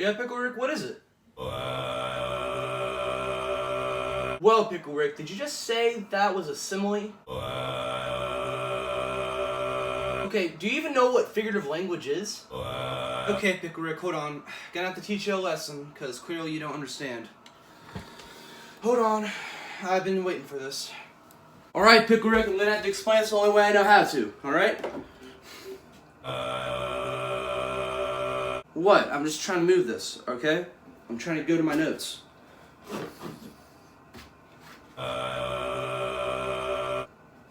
Yeah, Pickle Rick, what is it? Well, Pickle Rick, did you just say that was a simile? Okay, do you even know what figurative language is? Okay, Pickle Rick, hold on. Gonna have to teach you a lesson, because clearly you don't understand. Hold on. I've been waiting for this. Alright, Pickle Rick, I'm gonna have to explain this the only way I know how to, alright? What? I'm just trying to move this, okay? I'm trying to go to my notes.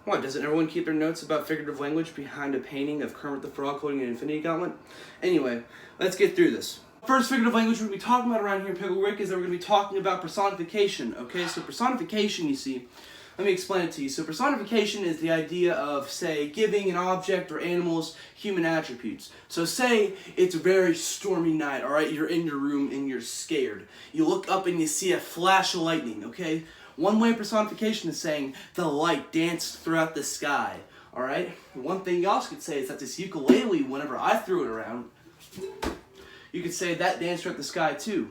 What, doesn't everyone keep their notes about figurative language behind a painting of Kermit the Frog holding an infinity gauntlet? Anyway, let's get through this. First figurative language we're going to be talking about around here, Pickle Rick, is that we're going to be talking about personification, okay? So personification, you see, let me explain it to you. So personification is the idea of, say, giving an object or animals human attributes. So say it's a very stormy night, alright? You're in your room and you're scared. You look up and you see a flash of lightning, okay? One way of personification is saying the light danced throughout the sky, alright? One thing you also could say is that this ukulele, whenever I threw it around, you could say that danced throughout the sky too.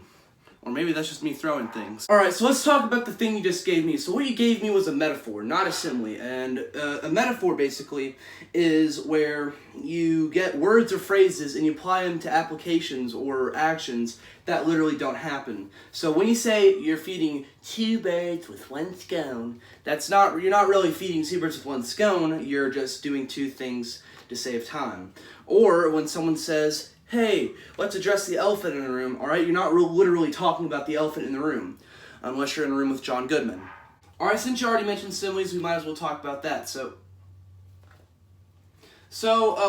Or maybe that's just me throwing things. Alright, so let's talk about the thing you just gave me. So what you gave me was a metaphor, not a simile. And a metaphor, basically, is where you get words or phrases and you apply them to applications or actions that literally don't happen. So when you say you're feeding two birds with one scone, you're not really feeding two birds with one scone, you're just doing two things to save time. Or when someone says, hey, let's address the elephant in the room, alright? You're not literally talking about the elephant in the room, unless you're in a room with John Goodman. Alright, since you already mentioned similes, we might as well talk about that. So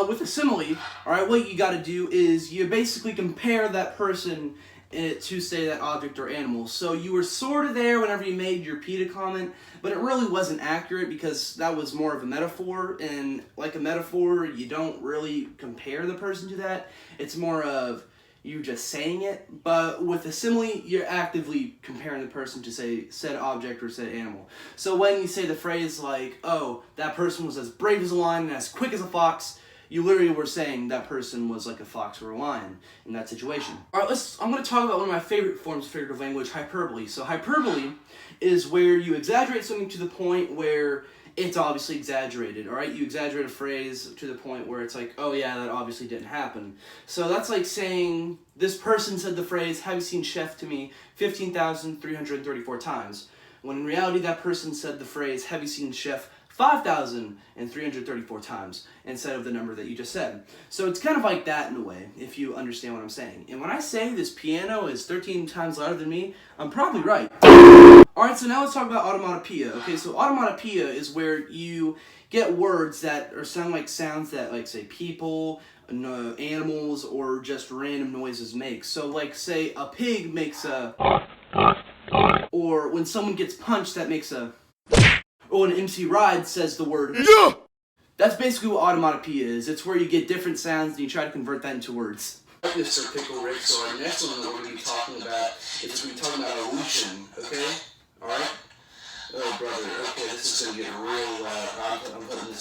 with a simile, alright, what you gotta do is you basically compare that person to, say, that object or animal. So you were sort of there whenever you made your PETA comment, but it really wasn't accurate because that was more of a metaphor, and like a metaphor, you don't really compare the person to that. It's more of you just saying it, but with a simile, you're actively comparing the person to, say, said object or said animal. So when you say the phrase like, oh, that person was as brave as a lion and as quick as a fox, you literally were saying that person was like a fox or a lion in that situation. Alright, I'm going to talk about one of my favorite forms of figurative language, hyperbole. So hyperbole is where you exaggerate something to the point where it's obviously exaggerated, alright? You exaggerate a phrase to the point where it's like, oh yeah, that obviously didn't happen. So that's like saying, this person said the phrase, have you seen chef to me 15,334 times. When in reality that person said the phrase, have you seen chef 5,334 times instead of the number that you just said. So it's kind of like that in a way, if you understand what I'm saying. And when I say this piano is 13 times louder than me, I'm probably right. Alright, so now let's talk about onomatopoeia. Okay, so onomatopoeia is where you get words that sound like sounds that, like, say, people, animals, or just random noises make. So, like, say, a pig makes a... Or when someone gets punched, that makes a... Or when MC Ride says the word yeah! That's basically what onomatopoeia is. It's where you get different sounds and you try to convert that into words. Mr. Pickle Rick, so our next one that we're going to be talking about is we're talking about allusion, okay? Alright? Oh, brother, okay, this is going to get real loud. I'm putting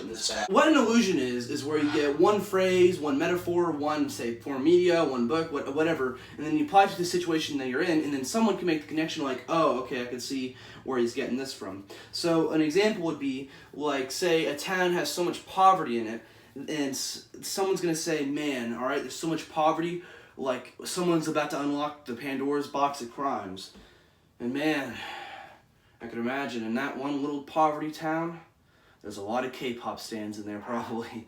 this back. What an allusion is where you get one phrase, one metaphor, one, say, form media, one book, whatever, and then you apply it to the situation that you're in, and then someone can make the connection like, oh, okay, I can see where he's getting this from. So an example would be, like, say, a town has so much poverty in it, and someone's going to say, man, alright, there's so much poverty, like, someone's about to unlock the Pandora's box of crimes. And man, I could imagine in that one little poverty town, there's a lot of K-pop stands in there probably.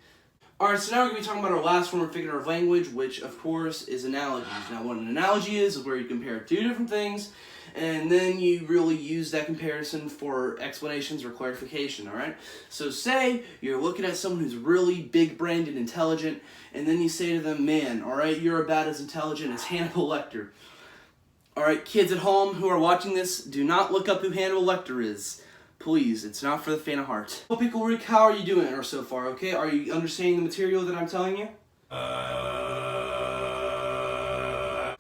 Alright, so now we're going to be talking about our last form of figurative language, which of course is analogies. Now what an analogy is where you compare two different things, and then you really use that comparison for explanations or clarification, alright? So say you're looking at someone who's really big-brained and intelligent, and then you say to them, man, alright, you're about as intelligent as Hannibal Lecter. Alright, kids at home who are watching this, do not look up who Hannibal Lecter is. Please, it's not for the faint of heart. Well, Pickle Rick, how are you doing so far, okay? Are you understanding the material that I'm telling you?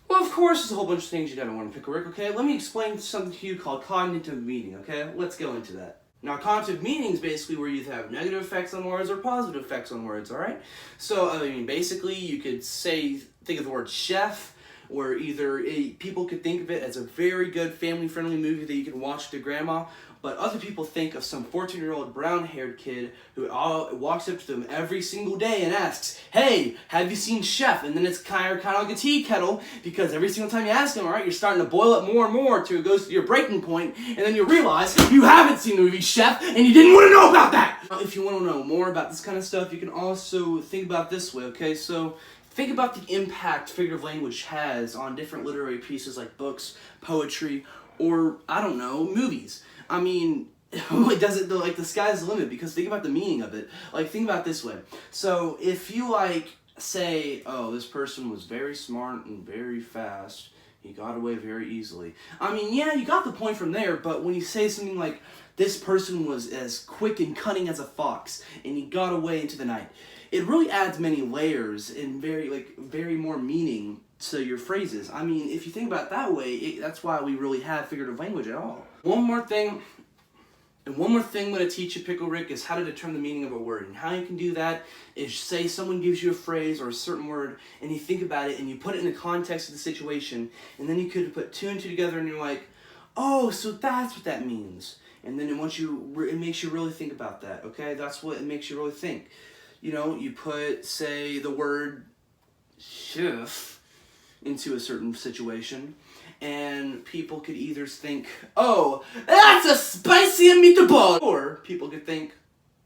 Well, of course, there's a whole bunch of things you gotta want to Pickle Rick, okay? Let me explain something to you called cognitive meaning, okay? Let's go into that. Now, cognitive meaning is basically where you have negative effects on words or positive effects on words, alright? So, I mean, basically, you could say, think of the word chef, or either people could think of it as a very good family-friendly movie that you can watch with your grandma, but other people think of some 14-year-old brown-haired kid who walks up to them every single day and asks, "Hey, have you seen Chef?" And then it's kind of like a tea kettle, because every single time you ask him, all right, you're starting to boil it more and more till it goes to your breaking point, and then you realize you haven't seen the movie Chef, and you didn't want to know about that! If you want to know more about this kind of stuff, you can also think about this way, okay? So, think about the impact figurative language has on different literary pieces like books, poetry, or, I don't know, movies. I mean, it doesn't, like, the sky's the limit, because think about the meaning of it. Like, think about it this way. So, if you, like, say, oh, this person was very smart and very fast, he got away very easily. I mean, yeah, you got the point from there, but when you say something like, this person was as quick and cunning as a fox, and he got away into the night, it really adds many layers and very more meaning to your phrases. I mean, if you think about it that way, that's why we really have figurative language at all. One more thing I'm going to teach you, Pickle Rick, is how to determine the meaning of a word. And how you can do that is, say someone gives you a phrase or a certain word, and you think about it and you put it in the context of the situation, and then you could put two and two together and you're like, oh, so that's what that means. And then it makes you really think about that, okay? That's what it makes you really think. You know, you put, say, the word chef into a certain situation, and people could either think, oh, that's a spicy meatball! Or people could think,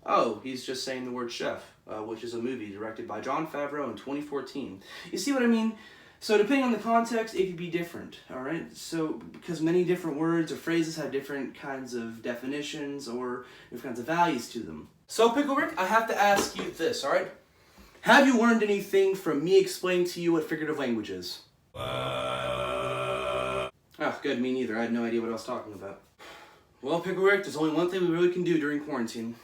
oh, he's just saying the word chef, which is a movie directed by Jon Favreau in 2014. You see what I mean? So depending on the context, it could be different, alright? So, because many different words or phrases have different kinds of definitions or different kinds of values to them. So, Pickle Rick, I have to ask you this, alright? Have you learned anything from me explaining to you what figurative language is? Oh, good, me neither. I had no idea what I was talking about. Well, Pickle Rick, there's only one thing we really can do during quarantine.